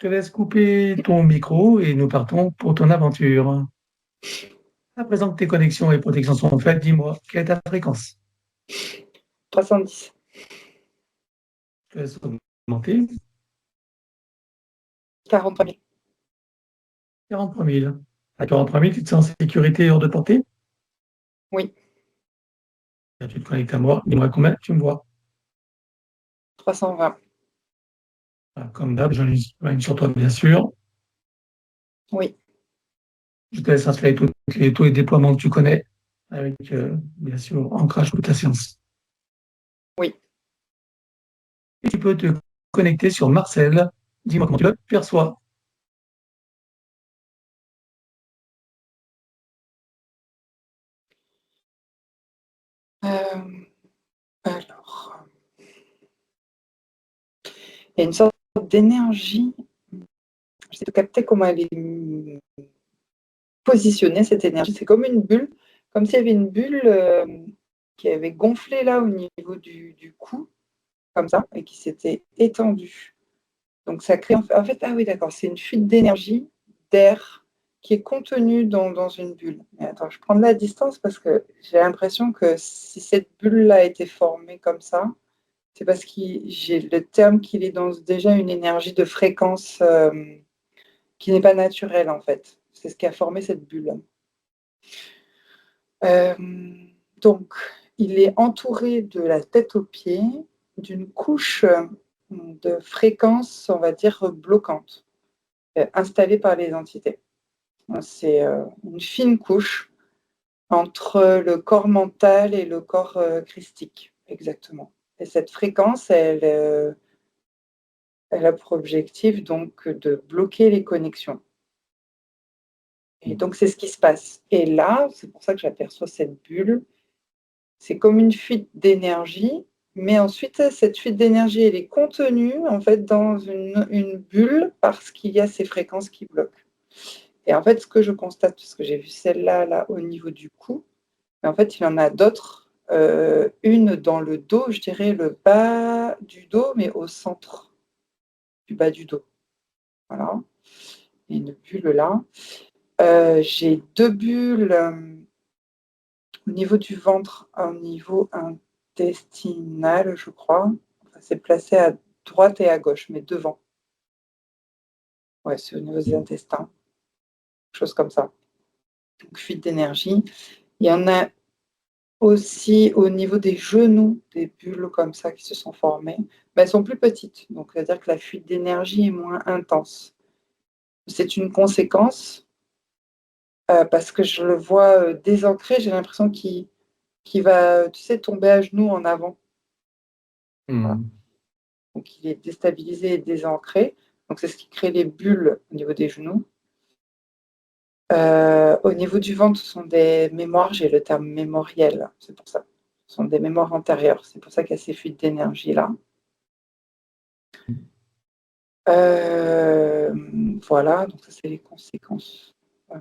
te laisse couper ton micro et nous partons pour ton aventure. À présent que tes connexions et protections sont faites, dis-moi, quelle est ta fréquence? 310. Je te laisse augmenter. 43 000. 43 000. À 43 000, tu te sens en sécurité et hors de portée? Oui. Là, tu te connectes à moi. Dis-moi combien tu me vois. 320. Voilà, comme d'hab, j'en ai une sur toi, bien sûr. Oui. Je te laisse installer tous les déploiements que tu connais, avec, bien sûr, ancrage toute ta séance. Oui. Et tu peux te connecter sur Marcel. Dis-moi comment tu le perçois. Alors, il y a une sorte d'énergie. J'essaie de capter comment elle est positionnée, cette énergie. C'est comme une bulle, comme s'il y avait une bulle qui avait gonflé là au niveau du cou, comme ça, et qui s'était étendue. Donc ça crée en fait, ah oui, d'accord, c'est une fuite d'énergie, d'air qui est contenue dans une bulle. Mais attends, je prends de la distance parce que j'ai l'impression que si cette bulle-là a été formée comme ça, c'est parce que j'ai le terme qu'il est dans déjà une énergie de fréquence qui n'est pas naturelle en fait. C'est ce qui a formé cette bulle. Euh, donc, il est entouré de la tête aux pieds d'une couche de fréquence, on va dire, bloquante, installée par les entités. C'est une fine couche entre le corps mental et le corps christique, exactement. Et cette fréquence, elle a pour objectif donc de bloquer les connexions. Et donc, c'est ce qui se passe. Et là, c'est pour ça que j'aperçois cette bulle. C'est comme une fuite d'énergie, mais ensuite, cette fuite d'énergie, elle est contenue en fait dans une bulle parce qu'il y a ces fréquences qui bloquent. Et en fait, ce que je constate, parce que j'ai vu celle-là là, au niveau du cou, mais en fait, il y en a d'autres. Une dans le dos, je dirais le bas du dos, mais au centre du bas du dos. Voilà. Il y a une bulle là. J'ai deux bulles au niveau du ventre, au niveau intestinal, je crois. Enfin, c'est placé à droite et à gauche, mais devant. Ouais, c'est au niveau des intestins, quelque chose comme ça. Donc, fuite d'énergie. Il y en a aussi au niveau des genoux, des bulles comme ça qui se sont formées. Mais elles sont plus petites, donc c'est-à-dire que la fuite d'énergie est moins intense. C'est une conséquence parce que je le vois désancré, j'ai l'impression qu'il va, tu sais, tomber à genoux en avant. Voilà. Hmm. Donc il est déstabilisé et désancré. Donc c'est ce qui crée les bulles au niveau des genoux. Au niveau du ventre, ce sont des mémoires, j'ai le terme mémoriel, c'est pour ça. Ce sont des mémoires antérieures, c'est pour ça qu'il y a ces fuites d'énergie-là. Euh, voilà, donc ça c'est les conséquences. Euh,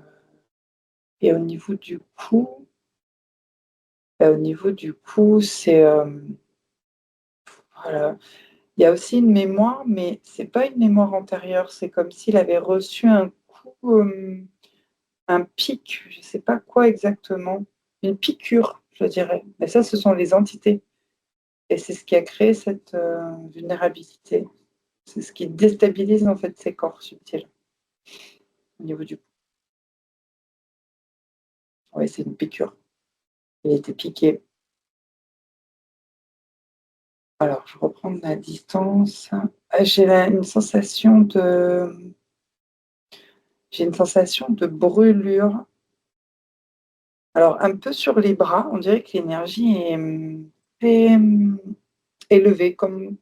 et au niveau du cou, c'est voilà. Il y a aussi une mémoire, mais c'est pas une mémoire antérieure. C'est comme s'il avait reçu un coup, un pic, je sais pas quoi exactement, une piqûre, je dirais. Mais ça, ce sont les entités, et c'est ce qui a créé cette vulnérabilité. C'est ce qui déstabilise en fait ces corps subtils au niveau du cou. Oui, c'est une piqûre. Il a été piqué. Alors, je reprends de la distance. J'ai une sensation de brûlure. Alors, un peu sur les bras, on dirait que l'énergie est élevée, comme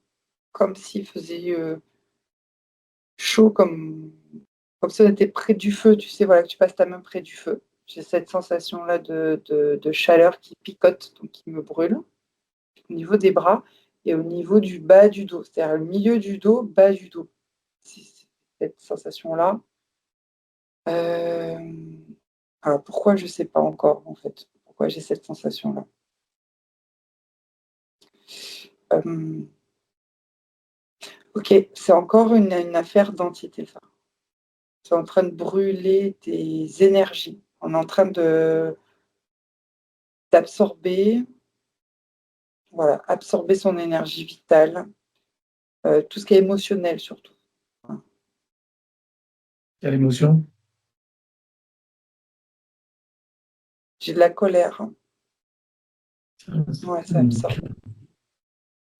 s'il faisait chaud, comme si on était près du feu. Tu sais, voilà, que tu passes ta main près du feu. J'ai cette sensation-là de chaleur qui picote, donc qui me brûle, au niveau des bras et au niveau du bas du dos, c'est-à-dire le milieu du dos, bas du dos. C'est cette sensation-là. Euh, alors pourquoi je ne sais pas encore en fait, pourquoi j'ai cette sensation-là. Ok, c'est encore une affaire d'entité, ça. C'est en train de brûler des énergies. On est en train d'absorber, voilà, absorber son énergie vitale, tout ce qui est émotionnel surtout. Quelle émotion? J'ai de la colère. Ouais, ça absorbe.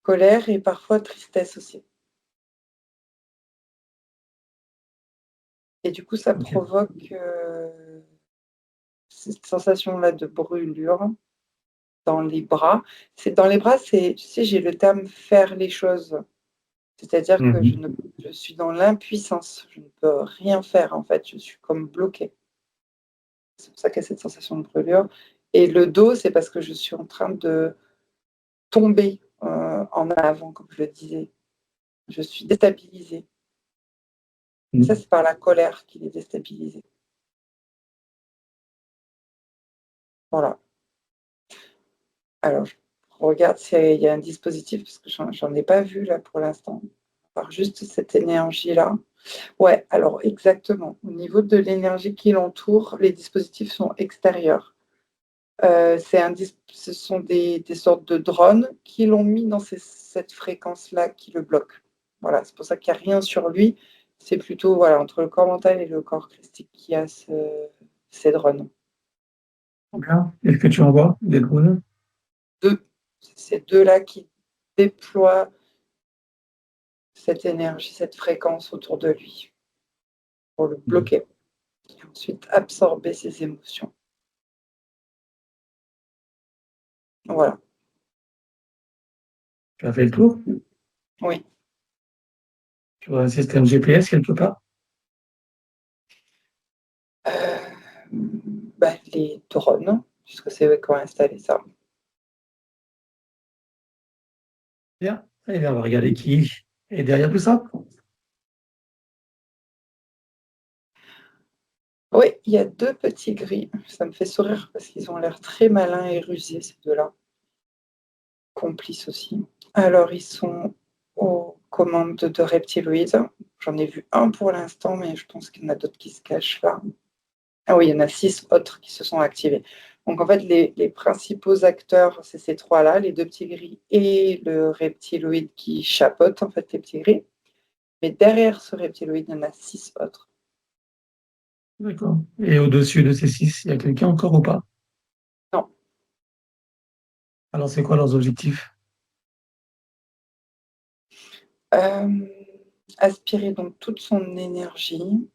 Colère et parfois tristesse aussi. Et du coup, ça Ok. provoque cette sensation-là de brûlure dans les bras. C'est dans les bras, c'est, tu sais, j'ai le terme faire les choses. C'est-à-dire que Mhm. je suis dans l'impuissance. Je ne peux rien faire, en fait. Je suis comme bloquée. C'est pour ça qu'il y a cette sensation de brûlure. Et le dos, c'est parce que je suis en train de tomber en avant, comme je le disais. Je suis déstabilisée. Et ça, Mhm. c'est par la colère qu'il est déstabilisé. Voilà. Alors, je regarde s'il y a un dispositif, parce que j'en ai pas vu là pour l'instant. Par juste cette énergie-là. Ouais, alors exactement. Au niveau de l'énergie qui l'entoure, les dispositifs sont extérieurs. Ce sont des sortes de drones qui l'ont mis dans cette fréquence-là qui le bloque. Voilà, c'est pour ça qu'il n'y a rien sur lui. C'est plutôt voilà, entre le corps mental et le corps christique qui a ces drones. Bien. Est-ce que tu envoies des drones? Deux, ces deux-là qui déploient cette énergie, cette fréquence autour de lui pour le bloquer et ensuite absorber ses émotions. Voilà, Tu as fait le tour? oui. Tu as un système GPS quelque part? Les drones, puisque c'est eux qui ont installé ça. Bien. Eh bien, on va regarder qui est derrière tout ça. Oui, il y a deux petits gris. Ça me fait sourire parce qu'ils ont l'air très malins et rusés, ces deux-là. Complices aussi. Alors, ils sont aux commandes de reptiloïdes. J'en ai vu un pour l'instant, mais je pense qu'il y en a d'autres qui se cachent là. Ah oui, il y en a 6 autres qui se sont activés. Donc, en fait, les principaux acteurs, c'est ces trois-là, les deux petits gris et le reptiloïde qui chapeaute, en fait, les petits gris. Mais derrière ce reptiloïde, il y en a 6 autres. D'accord. Et au-dessus de ces six, il y a quelqu'un encore ou pas? Non. Alors, c'est quoi leurs objectifs? Euh, Aspirer donc toute son énergie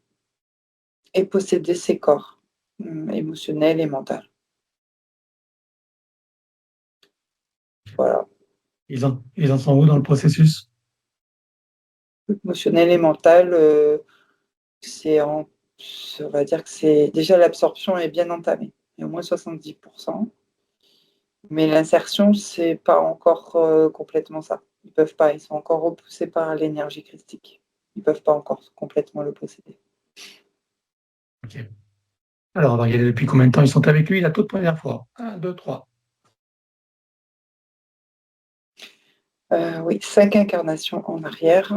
et posséder ses corps émotionnels et mentaux. Voilà. Ils en sont où dans le processus? Émotionnel et mental, c'est en, on va dire que c'est déjà l'absorption est bien entamée. Il y a au moins 70%. Mais l'insertion, c'est pas encore complètement ça. Ils peuvent pas, ils sont encore repoussés par l'énergie christique. Ils peuvent pas encore complètement le posséder. Ok. Alors, on va regarder depuis combien de temps ils sont avec lui la toute première fois. Un, deux, trois. Oui, 5 incarnations en arrière.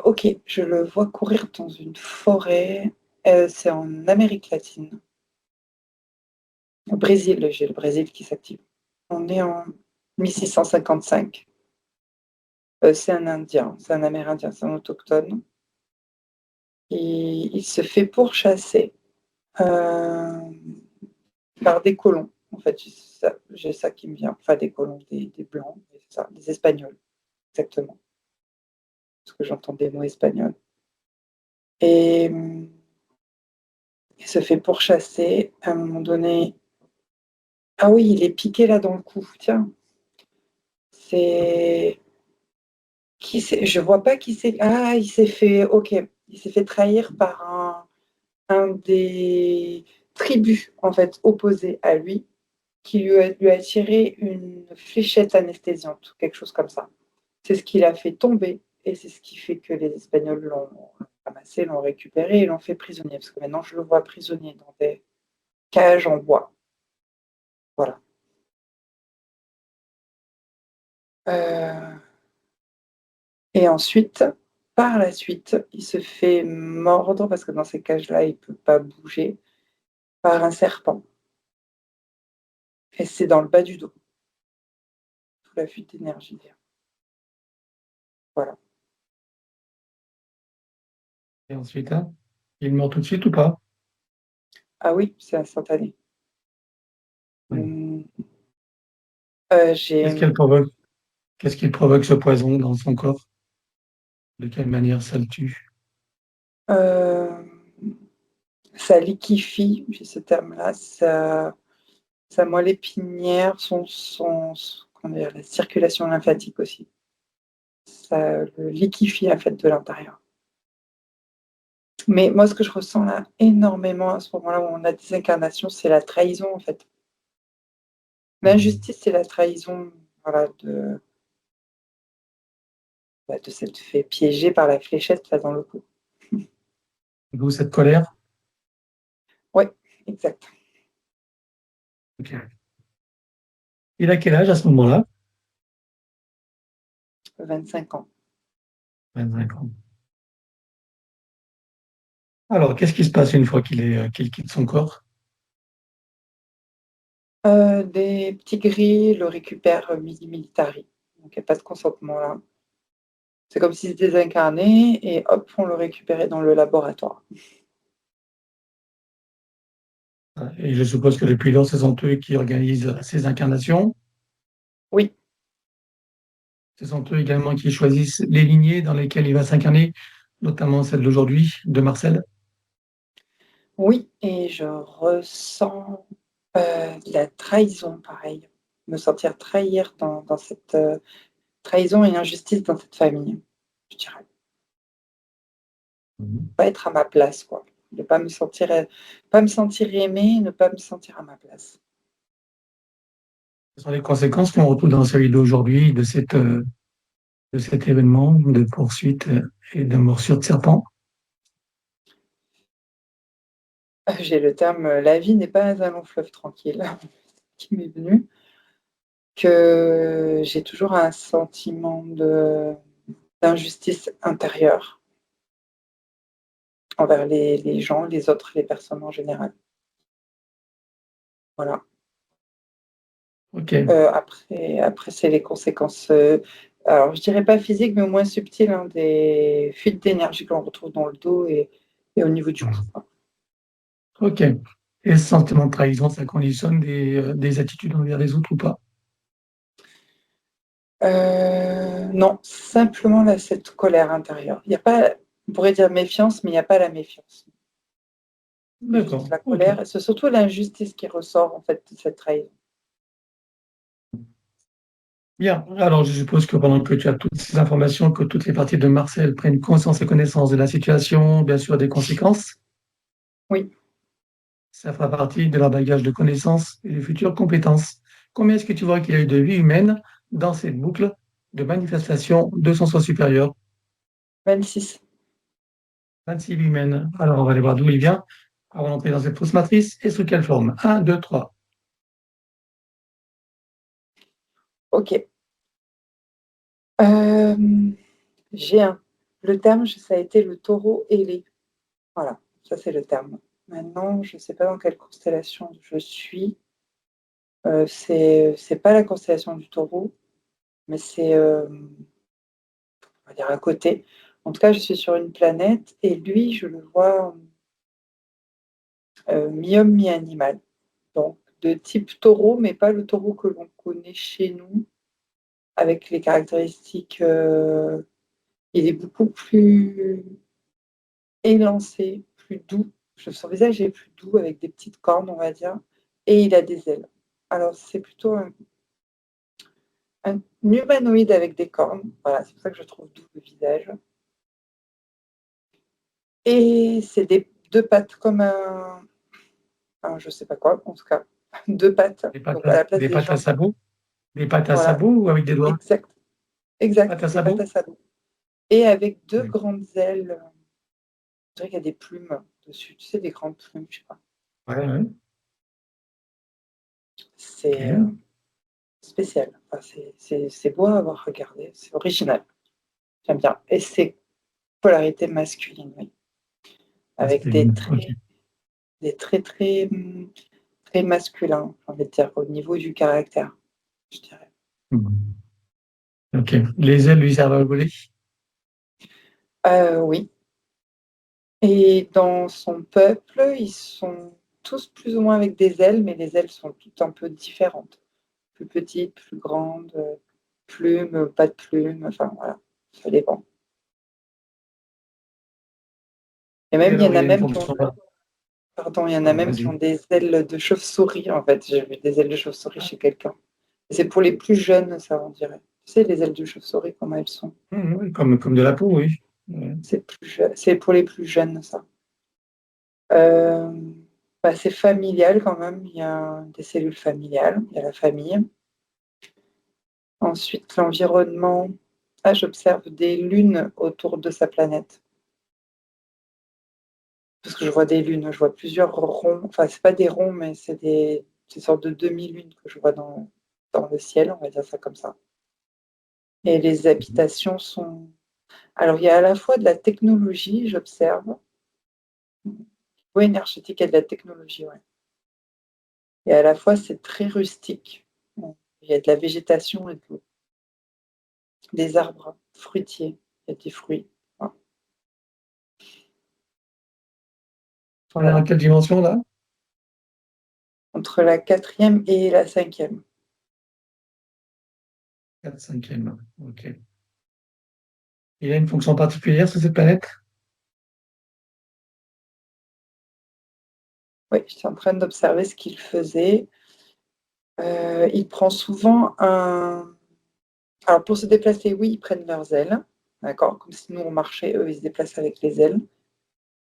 Ok, je le vois courir dans une forêt. C'est en Amérique latine. Au Brésil, j'ai le Brésil qui s'active. On est en 1655. C'est un Indien, c'est un Amérindien, c'est un autochtone. Il se fait pourchasser euh, par des colons. En fait, j'ai ça qui me vient. Enfin, des colons, des Blancs, c'est ça, des Espagnols, exactement. Parce que j'entends des mots espagnols. Et il se fait pourchasser. À un moment donné, ah oui, il est piqué là dans le cou. Tiens, c'est je vois pas qui c'est. Ah, il s'est fait. Ok, il s'est fait trahir par un des tribus en fait opposées à lui, qui lui a tiré une fléchette anesthésiante, quelque chose comme ça. C'est ce qui l'a fait tomber et c'est ce qui fait que les Espagnols l'ont ramassé, l'ont récupéré et l'ont fait prisonnier. Parce que maintenant, je le vois prisonnier dans des cages en bois. Voilà. Et ensuite, par la suite, il se fait mordre, parce que dans ces cages-là, il ne peut pas bouger, par un serpent. Et c'est dans le bas du dos, sous la fuite d'énergie. Voilà. Et ensuite, hein, il meurt tout de suite ou pas? Ah oui, c'est instantané. Oui. Qu'est-ce J'ai qu'elle provoque? Qu'est-ce qu'il provoque ce poison dans son corps? De quelle manière ça le tue? euh, ça liquéfie, j'ai ce terme-là, sa moelle épinière, comment dire, la circulation lymphatique aussi. Ça le liquéfie en fait de l'intérieur. Mais moi, ce que je ressens là énormément à ce moment-là où on a des incarnations, c'est la trahison en fait. L'injustice, c'est la trahison, voilà, de s'être fait piéger par la fléchette là dans le cou. D'où cette colère? Oui, exact. Ok. Il a quel âge à ce moment-là? 25 ans. 25 ans. Alors, qu'est-ce qui se passe une fois qu'il quitte son corps? Des petits gris le récupèrent midi militari. Donc il n'y a pas de consentement là. C'est comme s'ils se désincarnaient et hop, on le récupérait dans le laboratoire. Et je suppose que depuis lors, ce sont eux qui organisent ces incarnations. Oui, Ce sont eux également qui choisissent les lignées dans lesquelles il va s'incarner, notamment celle d'aujourd'hui, de Marcel. oui, et je ressens de la trahison, pareil. Me sentir trahir dans cette trahison et injustice dans cette famille, je dirais. Mhm. Pas être à ma place, quoi. Ne pas me sentir aimée, ne pas me sentir à ma place. Ce sont les conséquences qu'on retrouve dans celui d'aujourd'hui, de cet événement de poursuite et de morsure de serpent. J'ai le terme la vie n'est pas un long fleuve tranquille qui m'est venu, que j'ai toujours un sentiment d'injustice intérieure envers les gens, les autres, les personnes en général. Voilà. Ok. Après c'est les conséquences, alors je dirais pas physiques, mais au moins subtiles, hein, des fuites d'énergie que l'on retrouve dans le dos et au niveau du cou, quoi. Ok. Et ce sentiment de trahison, ça conditionne des attitudes envers les autres ou pas? Non, simplement là, cette colère intérieure. Il y a pas, on pourrait dire méfiance, mais il n'y a pas la méfiance. C'est juste D'accord. la Ok. colère et c'est surtout l'injustice qui ressort en fait de cette trahison. Bien. Alors, je suppose que pendant que tu as toutes ces informations, que toutes les parties de Marcel prennent conscience et connaissance de la situation, bien sûr des conséquences, Oui. ça fera partie de leur bagage de connaissances et de futures compétences. Combien est-ce que tu vois qu'il y a eu de vie humaine dans cette boucle de manifestation de son soi supérieur? 26. 26 vies humaines. Alors, on va aller voir d'où il vient avant d'entrer dans cette fausse matrice et sous quelle forme. Un, 2, 3. Ok. J'ai un. Le terme, ça a été le taureau ailé. Voilà, ça c'est le terme. Maintenant, je ne sais pas dans quelle constellation je suis. C'est pas la constellation du taureau, mais c'est, on va dire, à côté. En tout cas, je suis sur une planète et lui, je le vois mi-homme, mi-animal. Donc, de type taureau, mais pas le taureau que l'on connaît chez nous, avec les caractéristiques. Il est beaucoup plus élancé, plus doux. Son visage est plus doux, avec des petites cornes, on va dire, et il a des ailes. Alors, c'est plutôt un humanoïde avec des cornes. Voilà, c'est pour ça que je trouve doux le visage. Et c'est deux pattes comme je sais pas quoi, en tout cas, deux pattes. Donc à la place Des des pattes à jambes, sabot? Des pattes à voilà, sabot ou avec des doigts? exact, exact, Pattes à des pattes sabot? à sabot. Et avec deux Oui. grandes ailes, je dirais qu'il y a des plumes dessus, tu sais, des grandes plumes, je sais pas. Ouais, ouais. C'est Ok. spécial. Enfin, c'est beau à avoir regardé, c'est original. J'aime bien. Et c'est polarité masculine, oui. Avec Ok. des traits très, très masculins, j'ai envie de dire, au niveau du caractère, je dirais. Mhm. Ok. Les ailes lui servent à voler? Oui. Et dans son peuple, ils sont tous plus ou moins avec des ailes, mais les ailes sont toutes un peu différentes. Plus petites, plus grandes, plumes, pas de plumes, enfin voilà, ça dépend. Et Et même, il y alors, en il a a une même qui ont, fonction. pardon, il y en a Ah, même qui ont vas-y. des ailes de chauve-souris, en fait. J'ai vu des ailes de chauve-souris chez quelqu'un. Et c'est pour les plus jeunes, ça, on dirait. Tu sais, les ailes de chauve-souris, comment elles sont. Oui, comme de la peau, oui. Ouais. C'est pour les plus jeunes, ça. Euh, Bah, c'est familial quand même. Il y a des cellules familiales, il y a la famille. Ensuite, l'environnement. Ah, j'observe des lunes autour de sa planète. Parce que je vois des lunes, je vois plusieurs ronds. Enfin, c'est pas des ronds, mais c'est des sortes de demi-lunes que je vois dans le ciel, on va dire ça comme ça. Et les habitations sont. Alors, il y a à la fois de la technologie, j'observe. Oui, énergétique et de la technologie, ouais. Et à la fois, c'est très rustique. Bon, il y a de la végétation et des arbres fruitiers, il y a des fruits. Voilà. On est dans Voilà. quelle dimension, là? Entre la quatrième et la cinquième. 4, 5e. Ok. Il a une fonction particulière sur cette planète? Oui, j'étais en train d'observer ce qu'il faisait. Il prend souvent un. Alors, pour se déplacer, oui, ils prennent leurs ailes. D'accord? Comme si nous, on marchait, eux, ils se déplacent avec les ailes.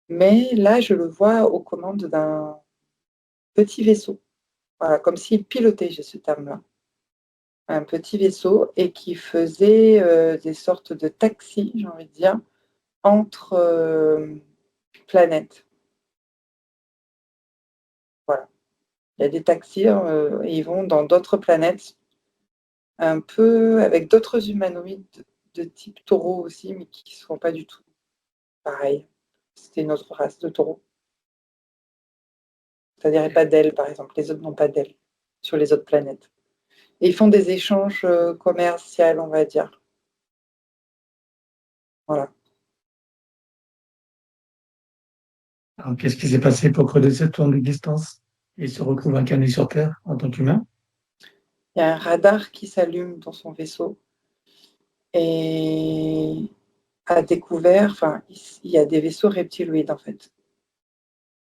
Mais là, je le vois aux commandes d'un petit vaisseau. Voilà, comme s'il pilotait, j'ai ce terme-là. Un petit vaisseau et qui faisait des sortes de taxis, j'ai envie de dire, entre planètes. Voilà. Il y a des taxis et ils vont dans d'autres planètes, un peu avec d'autres humanoïdes de type taureau aussi, mais qui ne sont pas du tout pareils. C'était une autre race de taureau. C'est-à-dire, il n'y a pas d'ailes, par exemple. Les autres n'ont pas d'ailes sur les autres planètes. Et ils font des échanges commerciaux, on va dire. Voilà. Alors, qu'est-ce qui s'est passé pour creuser cette tour d'existence et se retrouve incarné sur Terre en tant qu'humain? Il y a un radar qui s'allume dans son vaisseau et a découvert, enfin, il y a des vaisseaux reptiloïdes, en fait,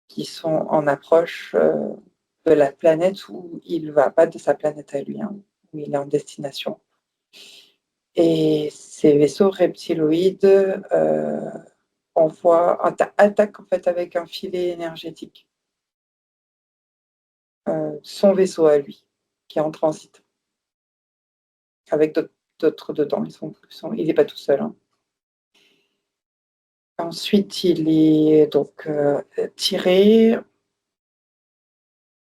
qui sont en approche de la planète où il va, pas de sa planète à lui, hein, où il est en destination. Et ces vaisseaux reptiloïdes attaquent en fait avec un filet énergétique son vaisseau à lui, qui est en transit, avec d'autres dedans. Il n'est pas tout seul, hein. Ensuite, il est donc tiré.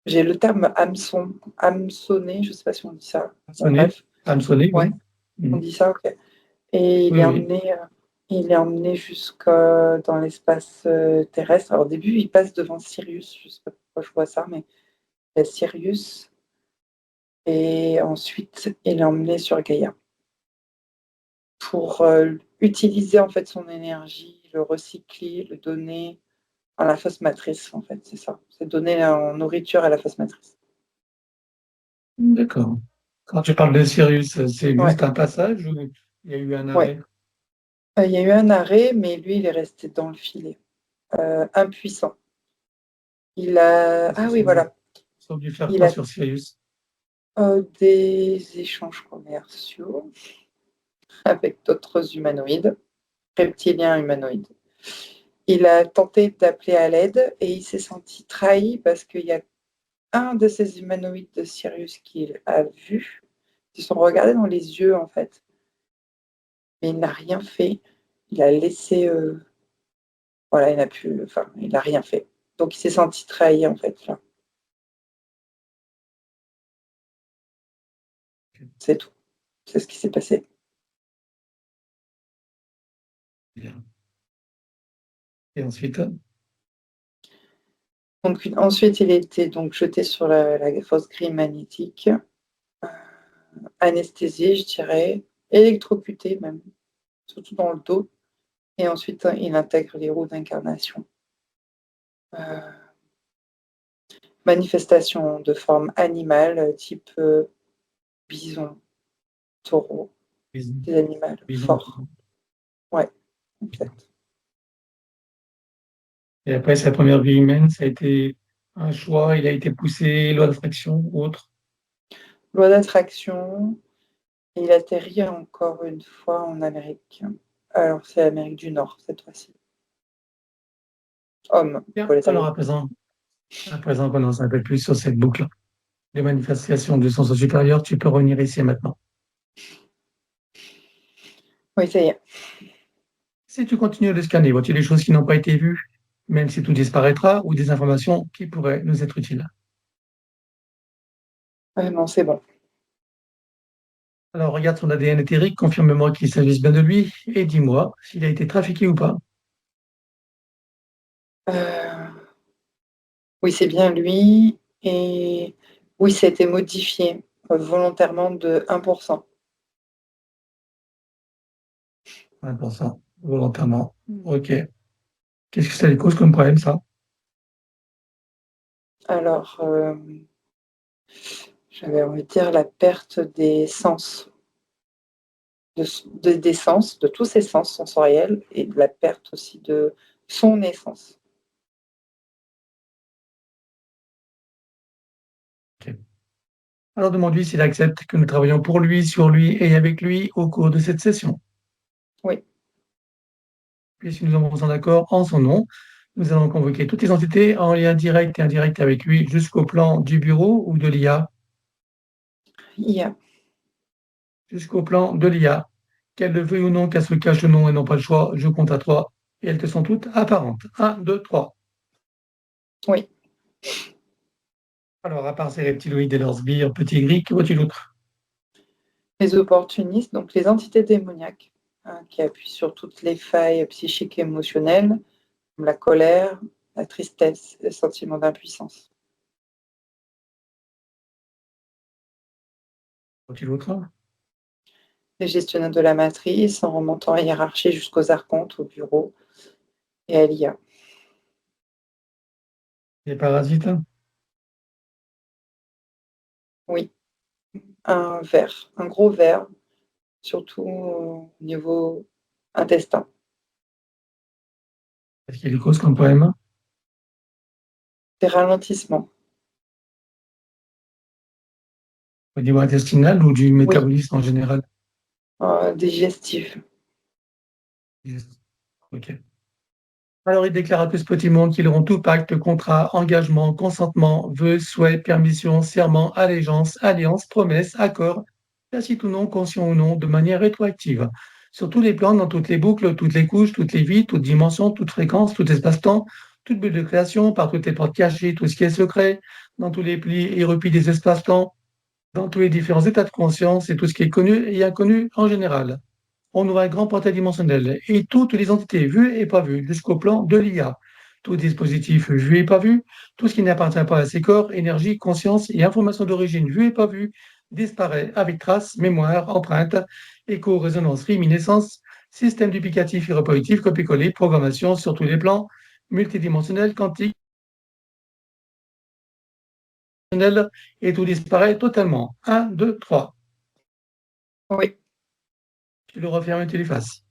J'ai le terme hameçonné, je ne sais pas si on dit ça. Bon, Sonné, bref, sonné, ouais, oui. on Mm. dit ça, ok. Et Oui, oui. il est emmené jusque dans l'espace terrestre. Alors, au début, il passe devant Sirius, je ne sais pas pourquoi je vois ça, mais il y a Sirius. Et ensuite, il est emmené sur Gaïa pour utiliser en fait son énergie, le recycler, le donner à la phase matrice, en fait, c'est ça. C'est donner en nourriture à la phase matrice. D'accord. Quand tu parles de Sirius, c'est Ouais, juste un passage ou il y a eu un ouais. arrêt? Il y a eu un arrêt, mais lui, il est resté dans le filet, impuissant. Qu'est-ce Ah qu'ils oui, voilà. sont venus faire Il quoi a sur Sirius? des échanges commerciaux avec d'autres humanoïdes, reptiliens humanoïdes. Il a tenté d'appeler à l'aide et il s'est senti trahi parce qu'il y a un de ces humanoïdes de Sirius qu'il a vu. Ils se sont regardés dans les yeux, en fait, mais il n'a rien fait. Il a laissé. Voilà, enfin, il n'a rien fait. Donc, il s'est senti trahi, en fait, là. C'est tout. C'est ce qui s'est passé. Bien. Et ensuite? Donc ensuite, il a été donc jeté sur la fosse grille magnétique, anesthésié, je dirais, électrocuté même, surtout dans le dos et ensuite, il intègre les roues d'incarnation. Manifestation de forme animale, type, bison, taureau, Bison, des animaux bison, forts. Ouais, exact. et après sa première vie humaine, ça a été un choix, il a été poussé, loi d'attraction ou autre? Loi d'attraction, il atterrit encore une fois en Amérique. Alors c'est l'Amérique du Nord cette fois-ci. Homme, Bien, pour les alors Américains. à présent qu'on en sait un peu plus sur cette boucle de manifestation du sens supérieur, tu peux revenir ici et maintenant. Oui, ça y est. Si tu continues de scanner, vois-tu des choses qui n'ont pas été vues, même si tout disparaîtra, ou des informations qui pourraient nous être utiles? Non, c'est bon. Alors regarde son ADN éthérique, confirme-moi qu'il s'agisse bien de lui, et dis-moi s'il a été trafiqué ou pas. Heu, oui, c'est bien lui et oui, ça a été modifié, volontairement de 1. 1%, volontairement. Ok. Qu'est-ce que ça lui cause comme problème, ça? Alors, j'avais envie de dire la perte des sens, des sens, de tous ses sens sensoriels et de la perte aussi de son essence. Ok. Alors demande-lui s'il accepte que nous travaillons pour lui, sur lui et avec lui au cours de cette session. Oui, Puisque nous avons un accord en son nom, nous allons convoquer toutes les entités en lien direct et indirect avec lui jusqu'au plan du bureau ou de l'IA, il y a jusqu'au plan de l'IA. Qu'elle le veuille ou non, qu'elle se cache ou non et non pas le choix, je compte à 3 et elles te sont toutes apparentes. 1, 2, 3. oui, Alors, à part ces reptiloïdes et leurs sbires, petits gris, que vois-tu d'autre? les opportunistes, donc les entités démoniaques, qui appuient sur toutes les failles psychiques et émotionnelles, comme la colère, la tristesse, le sentiment d'impuissance. Vois-tu d'autre? Les gestionnaires de la matrice, en remontant la hiérarchie jusqu'aux archontes, au bureau et à l'IA. Les parasites? Oui, un ver, un gros ver, surtout au niveau intestin. Qu'est-ce qui les cause comme problème? Des ralentissements. Au niveau intestinal ou du Oui, métabolisme en général? digestif. Yes. Ok. Alors, il déclare à tout ce petit monde qu'ils auront tout pacte, contrat, engagement, consentement, vœux, souhaits, permission, serment, allégeance, alliance, promesse, accord, tacite ou non, conscient ou non, de manière rétroactive. Sur tous les plans, dans toutes les boucles, toutes les couches, toutes les vies, toutes dimensions, toutes fréquences, tout espace-temps, toute bulle de création, par toutes les portes cachées, tout ce qui est secret, dans tous les plis et replis des espaces-temps, dans tous les différents états de conscience et tout ce qui est connu et inconnu en général. On ouvre un grand portail dimensionnel et toutes les entités vues et pas vues jusqu'au plan de l'IA. Tout dispositif vu et pas vu, tout ce qui n'appartient pas à ces corps, énergie, conscience et information d'origine vue et pas vue disparaît avec traces, mémoire, empreinte, écho, résonance, réminiscence, système duplicatif et reproductif, copier-coller, programmation sur tous les plans, multidimensionnel, quantique, et tout disparaît totalement. 1, 2, 3. Oui, Tu le refermes et tu l'effaces.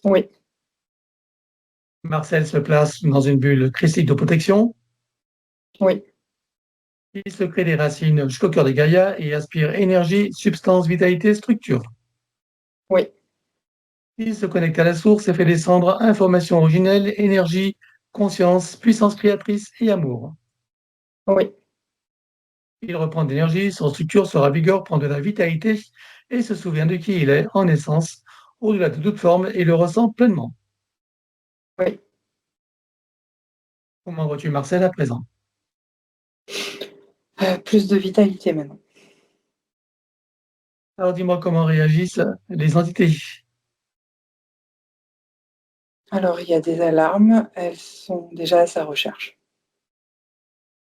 oui, Marcel se place dans une bulle christique de protection. oui, Il se crée des racines jusqu'au cœur des Gaïa et aspire énergie, substance, vitalité, structure. oui, Il se connecte à la source et fait descendre information originelle, énergie, conscience, puissance créatrice et amour. oui, Il reprend de l'énergie, son structure se ravigore, prend de la vitalité et se souvient de qui il est en essence, au-delà de toute forme, et le ressent pleinement. oui. Comment vois-tu Marcel à présent? Plus de vitalité maintenant. Alors dis-moi comment réagissent les entités. Alors, il y a des alarmes, elles sont déjà à sa recherche.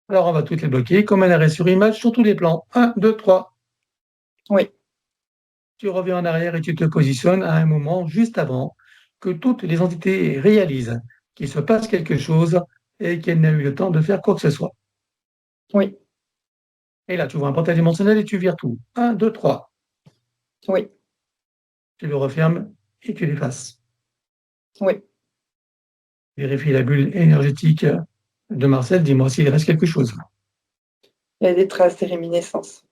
Alors on va toutes les bloquer comme un arrêt sur image sur tous les plans. Un, 2, 3. Oui, Tu reviens en arrière et tu te positionnes à un moment juste avant que toutes les entités réalisent qu'il se passe quelque chose et qu'elles n'aient eu le temps de faire quoi que ce soit. oui, Et là, tu vois un portail dimensionnel et tu vires tout. Un, 2, 3. oui, Tu le refermes et tu l'effaces. oui. Vérifie la bulle énergétique de Marcel. Dis-moi s'il reste quelque chose. Il y a des traces des réminiscences.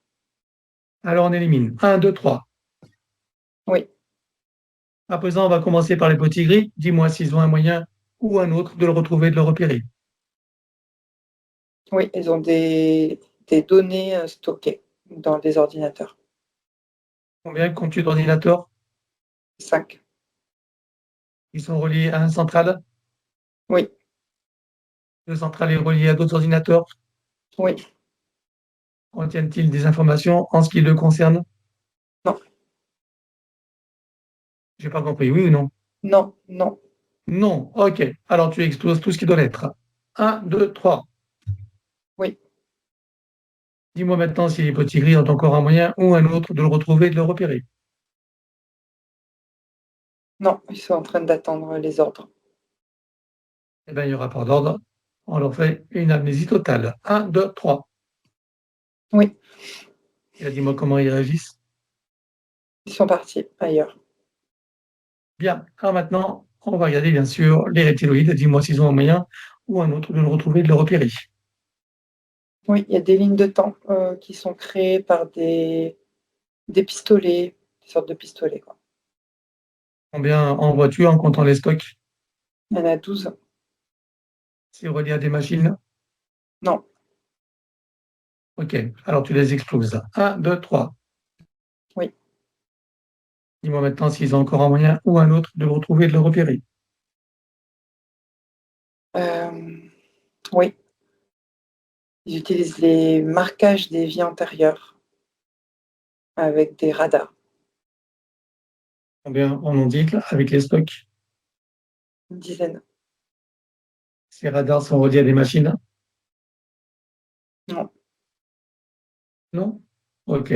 Alors on élimine. Un, 2, 3. Oui, À présent, on va commencer par les petits gris. Dis-moi s'ils ont un moyen ou un autre de le retrouver, de le repérer. oui, ils ont des données stockées dans des ordinateurs. Combien comptes-tu d'ordinateurs? 5. Ils sont reliés à un central. Oui, Le central est relié à d'autres ordinateurs. oui, Contiennent-ils des informations en ce qui le concerne? non, J'ai pas compris, oui ou non? non, non, Non, ok. Alors tu exploses tout ce qui doit l'être. Un, 2, 3. oui, Dis-moi maintenant si les petits gris ont encore un moyen ou un autre de le retrouver et de le repérer. non, ils sont en train d'attendre les ordres. Eh bien, il n'y aura pas d'ordre. On leur fait une amnésie totale. Un, 2, 3. Oui, Et là, dis-moi comment ils réagissent. ils sont partis ailleurs. Bien. Alors maintenant, on va regarder bien sûr les reptiloïdes. Dis-moi s'ils ont un moyen ou un autre de le retrouver et de le repérer. Oui, il y a des lignes de temps qui sont créées par des pistolets, des sortes de pistolets, quoi. Combien en vois-tu en comptant les stocks? Il y en a 12. C'est relié à des machines. Non, Ok. Alors tu les exploses. Un, 2, 3. oui, Dis-moi maintenant s'ils ont encore un moyen ou un autre de le retrouver et de le repérer. oui. Ils utilisent les marquages des vies antérieures avec des radars. Combien en ont-ils avec les stocks? Une dizaine. Ces radars sont reliés à des machines? Non, Non? Ok.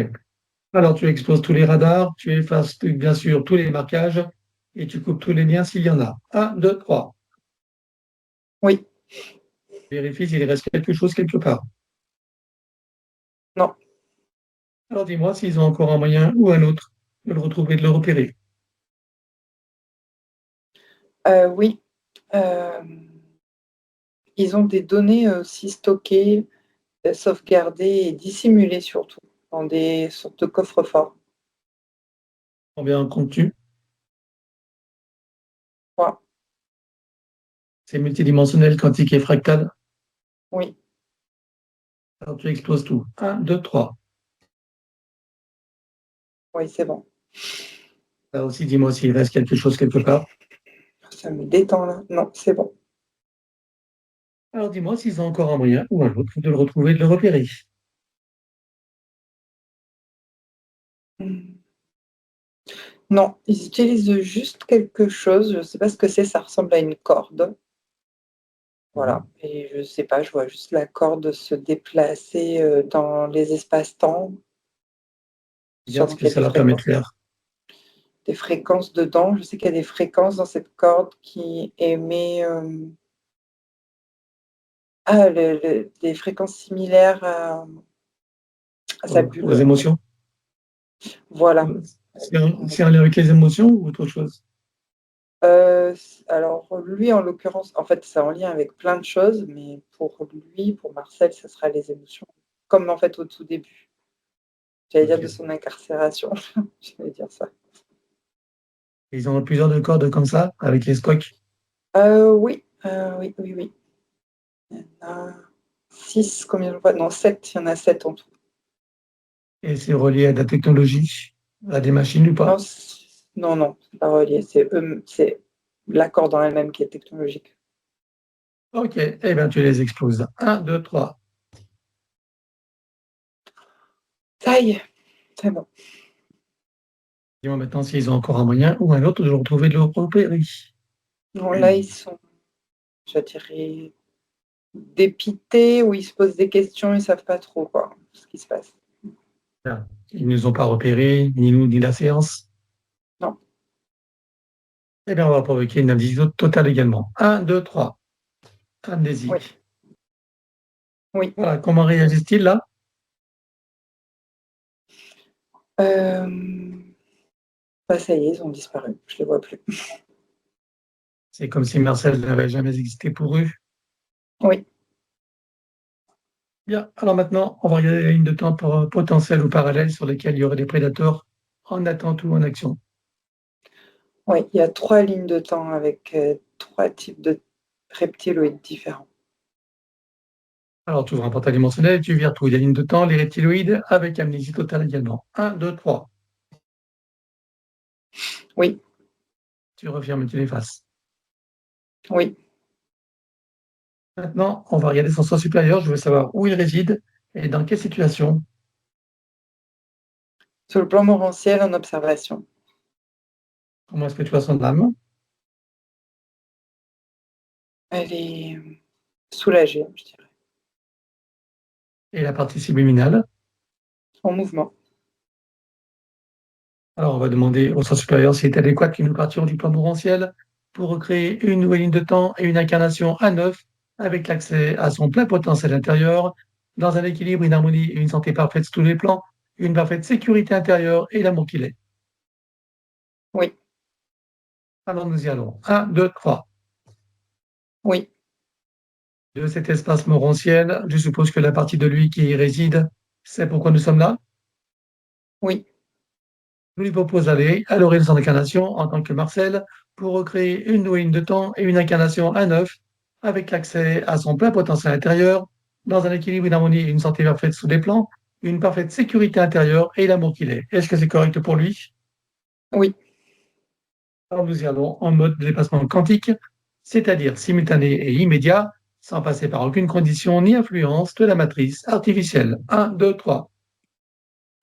Alors tu exploses tous les radars, tu effaces bien sûr tous les marquages et tu coupes tous les liens s'il y en a. Un, 2, 3. oui, Vérifie s'il reste quelque chose quelque part. non. Alors dis-moi s'ils ont encore un moyen ou un autre de le retrouver, de le repérer. Oui, ils ont des données aussi stockées, sauvegardées et dissimulées surtout, dans des sortes de coffres-forts. Combien en comptes-tu? Ouais, C'est multidimensionnel, quantique et fractal. oui, Alors tu exploses tout. Un, 2, 3. oui, c'est bon. Là aussi, dis-moi s'il reste quelque chose quelque part. Ça me détend là. Non, c'est bon. Alors dis-moi s'ils ont encore un moyen ou un autre de le retrouver, de le repérer. Mmh. Non, ils utilisent juste quelque chose, je ne sais pas ce que c'est, ça ressemble à une corde. Voilà, Mhm. et je sais pas, je vois juste la corde se déplacer dans les espaces-temps. Regarde ce Sûrement que qu'il y a ça leur permet de faire. des fréquences dedans. Je sais qu'il y a des fréquences dans cette corde qui émet, des fréquences similaires à sa Aux bulle. émotions. Voilà. C'est en lien avec les émotions ou autre chose? S alors lui, en l'occurrence, en fait, c'est en lien avec plein de choses, mais pour lui, pour Marcel, ce sera les émotions. Comme en fait au tout début, j'allais dire de Ok. son incarcération, je vais dire ça. Ils ont plusieurs de cordes comme ça, avec les stocks, Oui, oui, oui, oui. Il y en a 6, combien je vois? Non, 7. Il y en a 7 en tout. et c'est relié à de la technologie, à des machines ou Non, pas? non, non, c'est pas relié, c'est l'accord dans elle-même qui est technologique. Ok, eh bien tu les exploses. Un, 2, 3. Ça y est, c'est bon. Dis-moi maintenant s'ils ont encore un moyen ou un autre de le retrouver, de le repérer. Bon, là, ils sont, je dirais, dépités ou ils se posent des questions, ils savent pas trop quoi, ce qui se passe. Voilà. Ils ne nous ont pas repérés, ni nous, ni la séance. Non. Eh bien, on va provoquer une amnésie totale également. Un, 2, 3. Oui, Amnésie. oui. Voilà, comment réagissent-ils là? Bah, ça y est, ils ont disparu, je les vois plus. C'est comme si Marcel n'avait jamais existé pour eux. Oui, Bien, alors maintenant, on va regarder la ligne de temps potentielle ou parallèle sur lesquelles il y aurait des prédateurs en attente ou en action. oui, il y a 3 lignes de temps avec, 3 types de reptiloïdes différents. Alors, tu ouvres un portail dimensionnel, tu vires tous les lignes de temps, les reptiloïdes, avec amnésie totale également. Un, 2, 3. Oui, Tu refermes et tu l'effaces. oui. Maintenant, on va regarder son soi supérieur. Je veux savoir où il réside et dans quelle situation. Sur le plan morantiel, en observation. Comment est-ce que tu vois son âme? Elle est, soulagée, je dirais, Et la partie subliminale. en mouvement. Alors, on va demander au sens supérieur s'il est adéquat que nous partions du plan morantiel pour recréer une nouvelle ligne de temps et une incarnation à neuf avec l'accès à son plein potentiel intérieur, dans un équilibre, une harmonie et une santé parfaite sur tous les plans, une parfaite sécurité intérieure et l'amour qu'il est. Oui, Alors, nous y allons. Un, 2, 3. oui, De cet espace morantiel, je suppose que la partie de lui qui y réside, c'est pourquoi nous sommes là. oui, Je lui propose d'aller à l'origine de son incarnation en tant que Marcel pour recréer une nouvelle ligne de temps et une incarnation à neuf avec l'accès à son plein potentiel intérieur dans un équilibre, une harmonie et une santé parfaite sous les plans, une parfaite sécurité intérieure et l'amour qu'il est. Est-ce que c'est correct pour lui? oui. Alors nous y allons en mode dépassement quantique, c'est-à-dire simultané et immédiat, sans passer par aucune condition ni influence de la matrice artificielle. Un, 2, 3.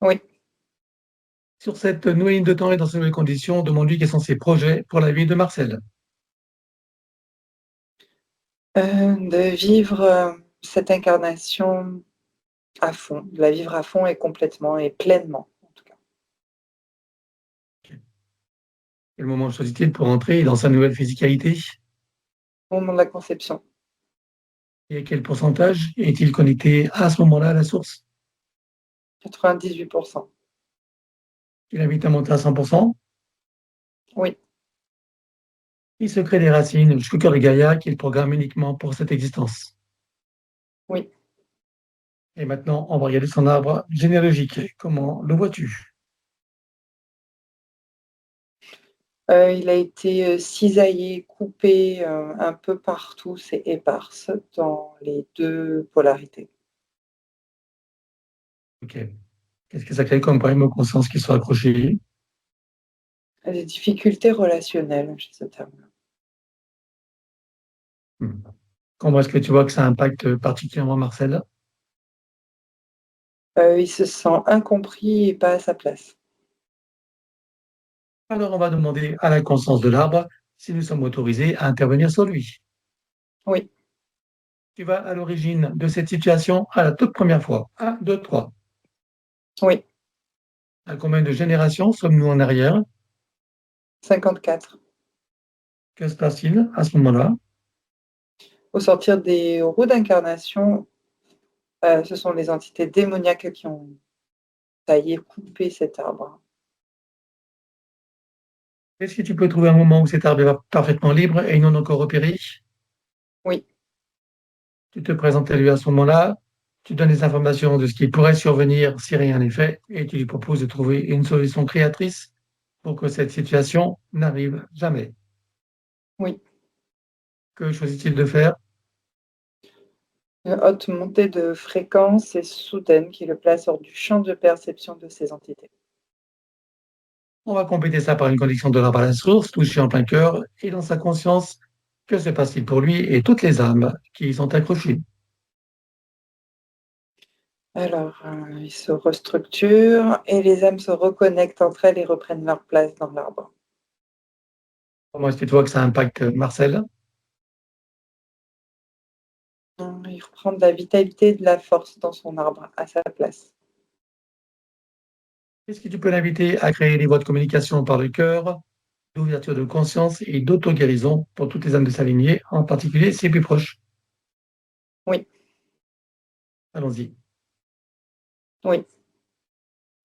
Oui. Sur cette nouvelle ligne de temps et dans ces nouvelles conditions, demande-lui quels sont ses projets pour la vie de Marcel. De vivre, cette incarnation à fond, de la vivre à fond et complètement et pleinement, en tout cas. Quel moment choisit-il pour entrer dans sa nouvelle physicalité? Au moment de la conception, Et à quel pourcentage est-il connecté à ce moment-là à la source? 98. Il invite à monter à 100%. Oui, Il se crée des racines jusqu'au cœur de Gaïa qu'il programme uniquement pour cette existence. oui. Et maintenant, on va regarder son arbre généalogique. Comment le vois-tu? Il a été, cisaillé, coupé, un peu partout, c'est éparse dans les 2 polarités. Ok. Qu'est-ce que ça crée comme problème aux consciences qui sont accrochées? Des difficultés relationnelles chez cet homme-là. Hmm. Comment est-ce que tu vois que ça impacte particulièrement Marcel? Il se sent incompris et pas à sa place. Alors, on va demander à la conscience de l'arbre si nous sommes autorisés à intervenir sur lui. Oui, Tu vas à l'origine de cette situation à la toute première fois. Un, 2, 3. oui, À combien de générations sommes-nous en arrière? 54. Que se passe-t-il à ce moment-là? Au sortir des roues d'incarnation, ce sont les entités démoniaques qui ont taillé, coupé cet arbre. Est-ce que tu peux trouver un moment où cet arbre est parfaitement libre et non encore repéré? Oui, Tu te présentes à lui à ce moment-là, tu donnes des informations de ce qui pourrait survenir si rien n'est fait et tu lui proposes de trouver une solution créatrice pour que cette situation n'arrive jamais. oui. Que choisit-il de faire? Une haute montée de fréquence et soudaine qui le place hors du champ de perception de ces entités. On va compléter ça par une connexion de l'arbre à la source, touchée en plein cœur et dans sa conscience. Que se passe-t-il pour lui et toutes les âmes qui y sont accrochées? Alors, ils se restructurent et les âmes se reconnectent entre elles et reprennent leur place dans l'arbre. Comment est-ce que tu vois que ça impacte Marcel? Il reprend de la vitalité et de la force dans son arbre, à sa place. Est-ce que tu peux l'inviter à créer des voies de communication par le cœur, d'ouverture de conscience et d'auto-guérison pour toutes les âmes de sa lignée, en particulier ses plus proches? Oui, Allons-y. oui,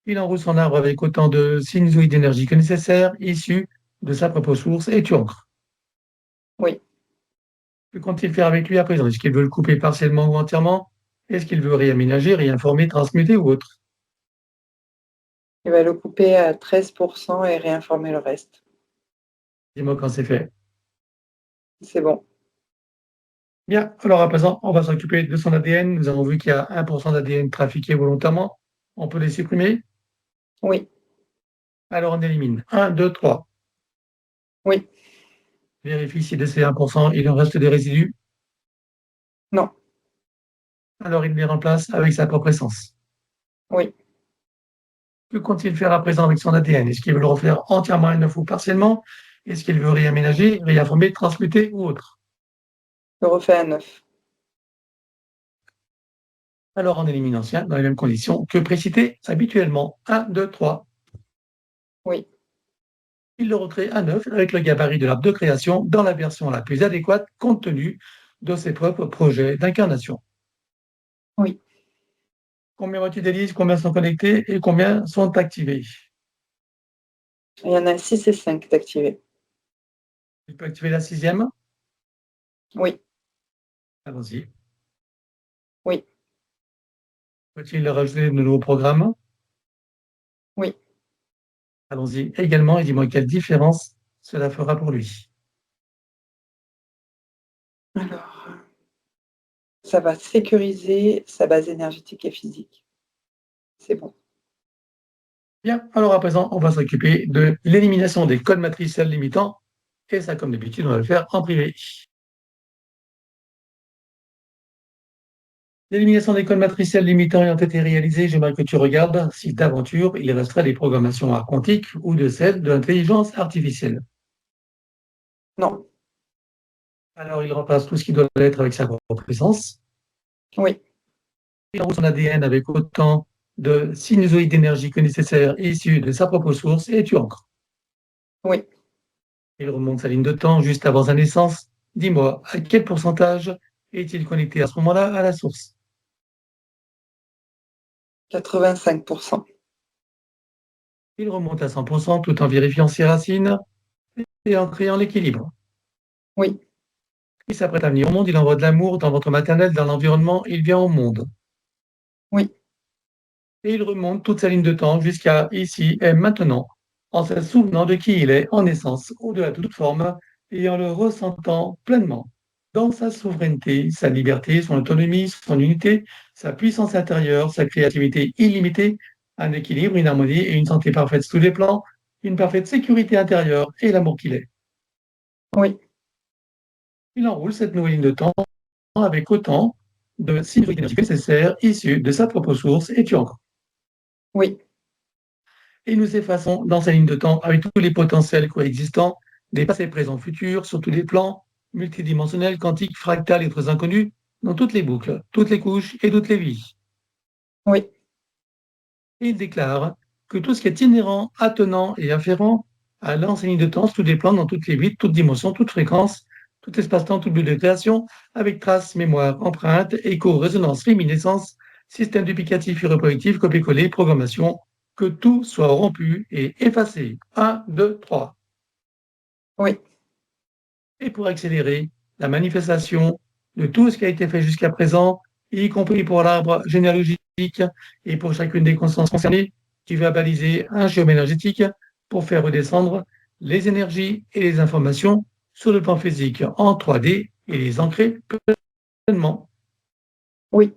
Il enroule son arbre avec autant de sinusoïdes d'énergie que nécessaire, issus de sa propre source, et tu ancres. oui. Que compte-t-il faire avec lui à présent? Est-ce qu'il veut le couper partiellement ou entièrement? Est-ce qu'il veut réaménager, réinformer, transmuter ou autre? Il va le couper à 13% et réinformer le reste. Dis-moi quand c'est fait. C'est bon. Bien, alors à présent, on va s'occuper de son ADN. Nous avons vu qu'il y a 1% d'ADN trafiqué volontairement. On peut les supprimer. Oui, Alors on élimine. 1, 2, 3. oui, Vérifie si de ces 1%, il en reste des résidus. non, Alors il les remplace avec sa propre essence. oui. Que compte-t-il faire à présent avec son ADN? Est-ce qu'il veut le refaire entièrement à neuf ou partiellement? Est-ce qu'il veut réaménager, réinformer, transmuter ou autre? Je refais à neuf. Alors on élimine l'ancien dans les mêmes conditions que précité habituellement. 1, 2, 3. Oui, Il le recrée à neuf avec le gabarit de l'arbre de création dans la version la plus adéquate compte tenu de ses propres projets d'incarnation. oui. Combien vois-tu d'hélices? Combien sont connectés et combien sont activés? Il y en a 6 et 5 d'activés. Tu peux activer la sixième? Oui, Allons-y. oui, Faut-il rajouter de nouveaux programmes? oui. Allons-y également et dis-moi quelle différence cela fera pour lui. Alors, ça va sécuriser sa base énergétique et physique. C'est bon. Bien, alors à présent, on va s'occuper de l'élimination des codes matriciels limitants et ça, comme d'habitude, on va le faire en privé. L'élimination des codes matriciels limitants ayant été réalisée, j'aimerais que tu regardes si d'aventure il resterait des programmations quantiques ou de celles de l'intelligence artificielle. Non, Alors il remplace tout ce qui doit l'être avec sa propre essence. oui, Il enroule son ADN avec autant de sinusoïdes d'énergie que nécessaire issus de sa propre source et tu ancres. oui. Il remonte sa ligne de temps juste avant sa naissance. Dis-moi, à quel pourcentage est-il connecté à ce moment-là à la source? 85%. Il remonte à 100% tout en vérifiant ses racines et en créant l'équilibre. Oui, Il s'apprête à venir au monde, il envoie de l'amour dans votre maternelle, dans l'environnement, il vient au monde. oui, Et il remonte toute sa ligne de temps jusqu'à ici et maintenant, en se souvenant de qui il est en essence, au-delà de toute forme, et en le ressentant pleinement, dans sa souveraineté, sa liberté, son autonomie, son unité, sa puissance intérieure, sa créativité illimitée, un équilibre, une harmonie et une santé parfaite sous les plans, une parfaite sécurité intérieure et l'amour qu'il est. oui, Il enroule cette nouvelle ligne de temps avec autant de signes d'énergie nécessaires issus de sa propre source et tu encore. oui, Et nous effaçons dans sa ligne de temps avec tous les potentiels coexistants, des passés, présents, futurs, sur tous les plans, multidimensionnels, quantiques, fractales et autres inconnus, dans toutes les boucles, toutes les couches et toutes les vies. oui, Et il déclare que tout ce qui est inhérent, attenant et afférent à l'ancienne ligne de temps, sur tous les plans, dans toutes les vies, toutes dimensions, toutes fréquences, tout espace-temps, tout but de création, avec traces, mémoire, empreinte, écho, résonance, réminiscence, système duplicatif et reproductif, copier-coller, programmation, que tout soit rompu et effacé. 1, 2, 3. oui, Et pour accélérer la manifestation de tout ce qui a été fait jusqu'à présent, y compris pour l'arbre généalogique et pour chacune des consciences concernées, tu vas baliser un géome énergétique pour faire redescendre les énergies et les informations sur le plan physique en 3D et les ancrer pleinement. oui.